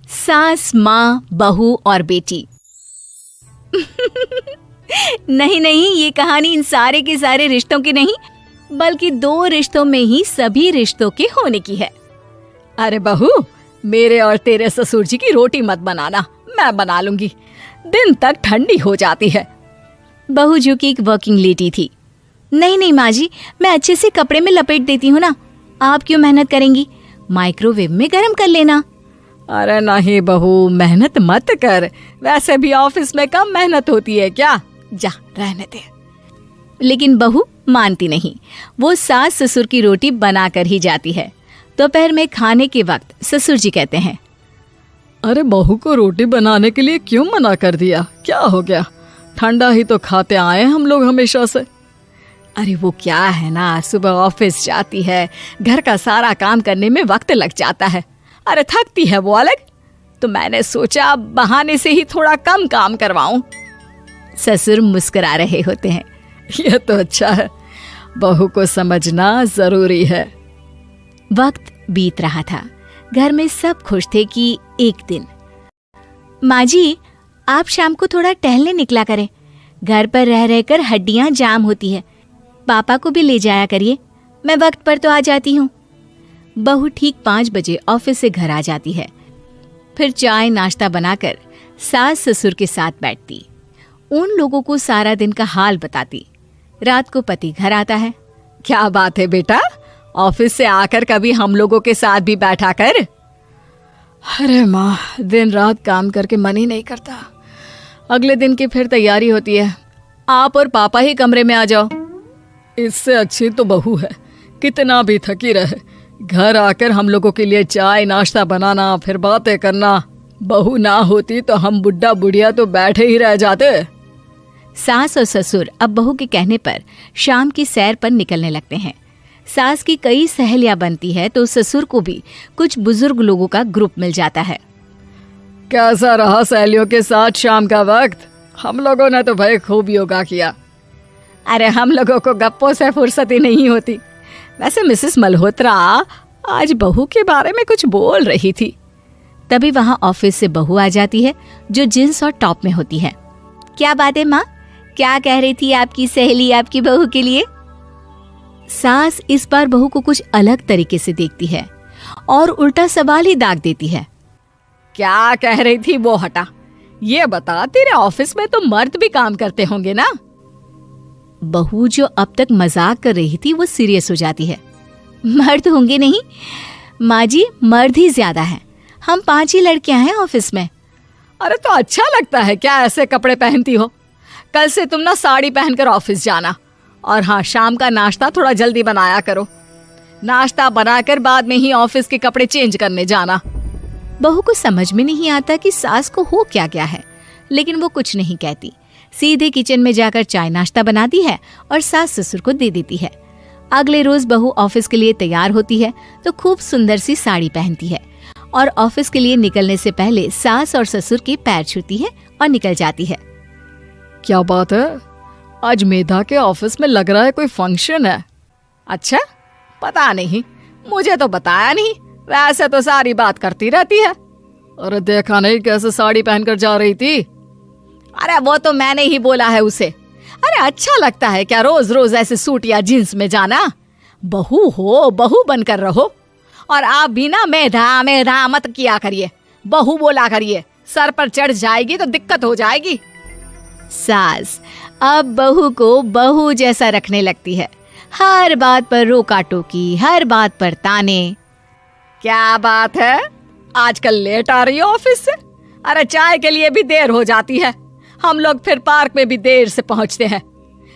सास, माँ, बहू और बेटी। नहीं नहीं, ये कहानी इन सारे के सारे रिश्तों की नहीं, बल्कि 2 रिश्तों में ही सभी रिश्तों के होने की है। अरे बहू, मेरे और तेरे ससुर जी की रोटी मत बनाना, मैं बना लूंगी, दिन तक ठंडी हो जाती है। बहू जो कि एक वर्किंग लेडी थी। नहीं नहीं माँ जी, मैं अच्छे से कपड़े में लपेट देती हूँ ना, आप क्यों मेहनत करेंगी, माइक्रोवेव में गर्म कर लेना। अरे नहीं बहू, मेहनत मत कर, वैसे भी ऑफिस में कम मेहनत होती है क्या, जा रहने दे। लेकिन बहू मानती नहीं, वो सास ससुर की रोटी बना कर ही जाती है। दोपहर में खाने के वक्त ससुर जी कहते हैं, अरे बहू को रोटी बनाने के लिए क्यों मना कर दिया, क्या हो गया, ठंडा ही तो खाते आए हम लोग हमेशा से। अरे वो क्या है ना, सुबह ऑफिस जाती है, घर का सारा काम करने में वक्त लग जाता है, अरे थकती है वो अलग, तो मैंने सोचा बहाने से ही थोड़ा कम काम करवाऊं। ससुर मुस्कुरा रहे होते हैं। ये तो अच्छा है, बहू को समझना जरूरी है। वक्त बीत रहा था, घर में सब खुश थे कि एक दिन, माँ जी आप शाम को थोड़ा टहलने निकला करें, घर पर रह रहकर हड्डियां जाम होती है, पापा को भी ले जाया करिए, मैं वक्त पर तो आ जाती हूँ। बहू ठीक 5 बजे ऑफिस से घर आ जाती है। फिर चाय नाश्ता बनाकर सास ससुर के साथ बैठती, उन लोगों को सारा दिन का हाल बताती। रात को पति घर आता है। क्या बात है बेटा, ऑफिस से आकर कभी हम लोगों के साथ भी बैठा कर। अरे माँ, दिन रात काम करके मन ही नहीं करता, अगले दिन की फिर तैयारी होती है, आप और पापा ही कमरे में आ जाओ। इससे अच्छी तो बहू है, कितना भी थकी रहे, घर आकर हम लोगों के लिए चाय नाश्ता बनाना, फिर बातें करना। बहू ना होती तो हम बुढ़ा बुढ़िया तो बैठे ही रह जाते। सास और ससुर अब बहू के कहने पर शाम की सैर पर निकलने लगते हैं। सास की कई सहेलियां बनती है तो ससुर को भी कुछ बुजुर्ग लोगों का ग्रुप मिल जाता है। कैसा रहा सहेलियों के साथ शाम का वक्त? हम लोगों ने तो भाई खूब योगा किया। अरे हम लोगों को गप्पों से फुर्सत ही नहीं होती। वैसे मिसेस मल्होत्रा आज बहू के बारे में कुछ बोल रही थी। तभी वहां ऑफिस से बहू आ जाती है जो जींस और टॉप में होती है। क्या बात है माँ, क्या कह रही थी आपकी सहेली आपकी बहू के लिए? सास इस बार बहू को कुछ अलग तरीके से देखती है और उल्टा सवाल ही दाग देती है। क्या कह रही थी वो हटा, ये बता, तेरे ऑफिस में तो मर्द भी काम करते होंगे ना? बहू जो अब तक मजाक कर रही थी वो सीरियस हो जाती है। मर्द होंगे नहीं माँ जी, मर्द ही ज्यादा है, हम 5 ही लड़कियां हैं ऑफिस में। अरे तो अच्छा लगता है क्या ऐसे कपड़े पहनती हो? कल से तुम ना साड़ी पहनकर ऑफिस जाना, और हाँ, शाम का नाश्ता थोड़ा जल्दी बनाया करो, नाश्ता बनाकर बाद में ही ऑफिस के कपड़े चेंज करने जाना। बहू को समझ में नहीं आता कि सास को हो क्या गया है, लेकिन वो कुछ नहीं कहती, सीधे किचन में जाकर चाय नाश्ता बनाती है और सास ससुर को दे देती है। अगले रोज बहू ऑफिस के लिए तैयार होती है तो खूब सुंदर सी साड़ी पहनती है और ऑफिस के लिए निकलने से पहले सास और ससुर के पैर छूती है और निकल जाती है। क्या बात है, आज मेधा के ऑफिस में लग रहा है कोई फंक्शन है। अच्छा, पता नहीं, मुझे तो बताया नहीं, वैसे तो सारी बात करती रहती है। अरे देखा नहीं कैसे साड़ी पहनकर जा रही थी? अरे वो तो मैंने ही बोला है उसे। अरे अच्छा लगता है क्या रोज रोज ऐसे सूट या जींस में जाना? बहू हो, बहू बनकर रहो, और आप भी ना मेधा मेधा मत किया करिए, बहू बोला करिए, सर पर चढ़ जाएगी तो दिक्कत हो जाएगी। सास अब बहू को बहू जैसा रखने लगती है, हर बात पर रोका टोकी, हर बात पर ताने। क्या बात है, आजकल लेट आ रही है ऑफिस से? अरे चाय के लिए भी देर हो जाती है, हम लोग फिर पार्क में भी देर से पहुंचते हैं।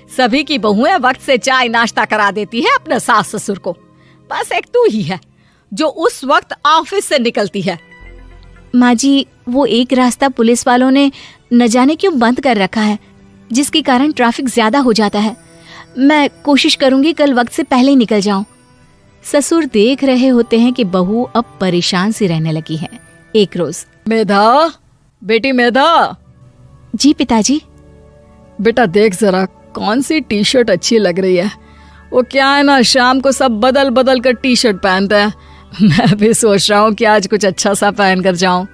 सभी की बहुएं वक्त से चाय नाश्ता करा देती है अपने सास ससुर को, बस एक तू ही है जो उस वक्त ऑफिस से निकलती है। माँ जी, वो एक रास्ता पुलिस वालों ने न जाने क्यों बंद कर रखा है, जिसके कारण ट्रैफिक ज्यादा हो जाता है। मैं कोशिश करूंगी कल वक्त से पहले ही निकल जाऊं। ससुर देख रहे होते हैं कि बहू अब परेशान सी रहने लगी है। एक रोज, मेधा, बेटी मेधा। जी पिताजी। बेटा देख जरा कौन सी टी शर्ट अच्छी लग रही है। वो क्या है ना, शाम को सब बदल बदल कर टी शर्ट पहनते हैं, मैं भी सोच रहा हूँ कि आज कुछ अच्छा सा पहन कर जाऊं।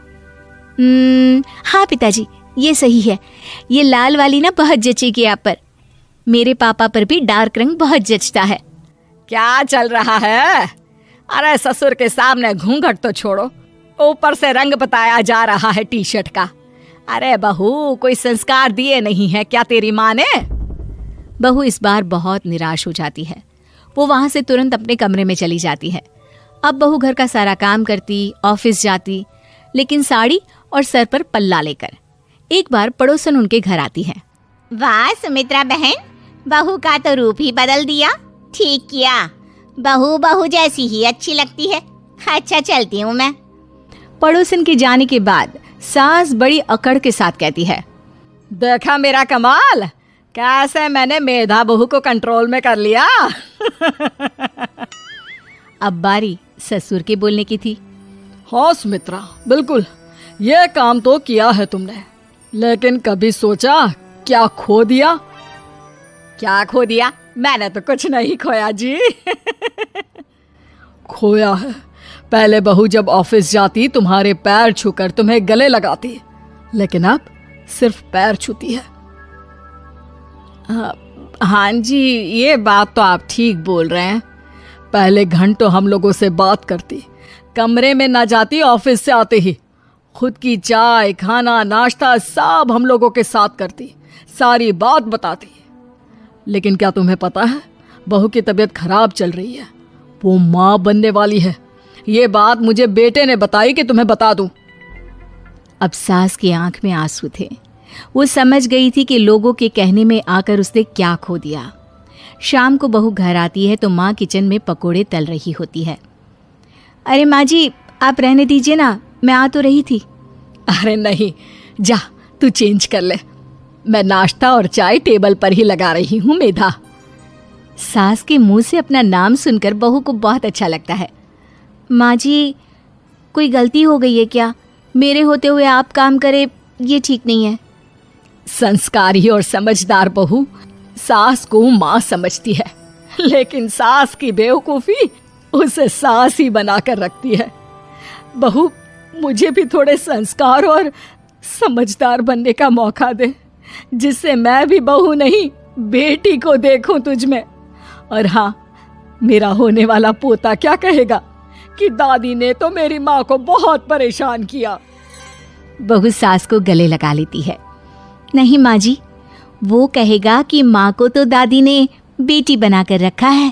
हाँ पिताजी, ये सही है। ये लाल वाली ना बहुत जचेगी आप पर। मेरे पापा पर भी डार्क रंग बहुत जचता है। क्या चल रहा है? अरे ससुर के सामने घूंघट तो छोड़ो, ऊपर से रंग बताया जा रहा है टी शर्ट का। अरे बहू, कोई संस्कार दिए नहीं है क्या तेरी माँ ने? बहू इस बार बहुत निराश हो जाती है। वो वहां से तुरंत अपने कमरे में चली जाती है। अब बहू घर का सारा काम करती, ऑफिस जाती, लेकिन साड़ी और सर पर पल्ला लेकर। एक बार पड़ोसन उनके घर आती है। वाह सुमित्रा बहन, बहू का तो रूप ही बदल दिया। ठीक किया, बहू बहू जैसी ही अच्छी लगती है। अच्छा चलती हूँ मैं। पड़ोसन के जाने के बाद सास बड़ी अकड़ के साथ कहती है, देखा मेरा कमाल, कैसे मैंने मेधा बहू को कंट्रोल में कर लिया। अब बारी ससुर के बोलने की थी। हाँ सुमित्रा, बिल्कुल, ये काम तो किया है तुमने, लेकिन कभी सोचा क्या खो दिया? क्या खो दिया? मैंने तो कुछ नहीं खोया जी। खोया है, पहले बहू जब ऑफिस जाती तुम्हारे पैर छूकर तुम्हें गले लगाती, लेकिन अब सिर्फ पैर छूती है। हाँ जी, ये बात तो आप ठीक बोल रहे हैं। पहले घंटों हम लोगों से बात करती, कमरे में ना जाती, ऑफिस से आते ही खुद की चाय, खाना, नाश्ता सब हम लोगों के साथ करती, सारी बात बताती। लेकिन क्या तुम्हें पता है, बहू की तबीयत खराब चल रही है, वो माँ बनने वाली है। ये बात मुझे बेटे ने बताई कि तुम्हें बता दूं। अब सास की आंख में आंसू थे। वो समझ गई थी कि लोगों के कहने में आकर उसने क्या खो दिया। शाम को बहू घर आती है तो माँ किचन में पकोड़े तल रही होती है। अरे माँ जी, आप रहने दीजिए ना, मैं आ तो रही थी। अरे नहीं, जा तू चेंज कर ले, मैं नाश्ता और चाय टेबल पर ही लगा रही हूँ मेधा। सास के मुंह से अपना नाम सुनकर बहू को बहुत अच्छा लगता है। माँ जी, कोई गलती हो गई है क्या? मेरे होते हुए आप काम करे, ये ठीक नहीं है। संस्कारी और समझदार बहू सास को माँ समझती है, लेकिन सास की बेवकूफ़ी उसे सास ही बनाकर रखती है। बहू, मुझे भी थोड़े संस्कार और समझदार बनने का मौका दे, जिससे मैं भी बहू नहीं बेटी को देखूं तुझ में। और हाँ, मेरा होने वाला पोता क्या कहेगा कि दादी ने तो मेरी माँ को बहुत परेशान किया। बहू सास को गले लगा लेती है। नहीं माँ जी, वो कहेगा कि माँ को तो दादी ने बेटी बनाकर रखा है।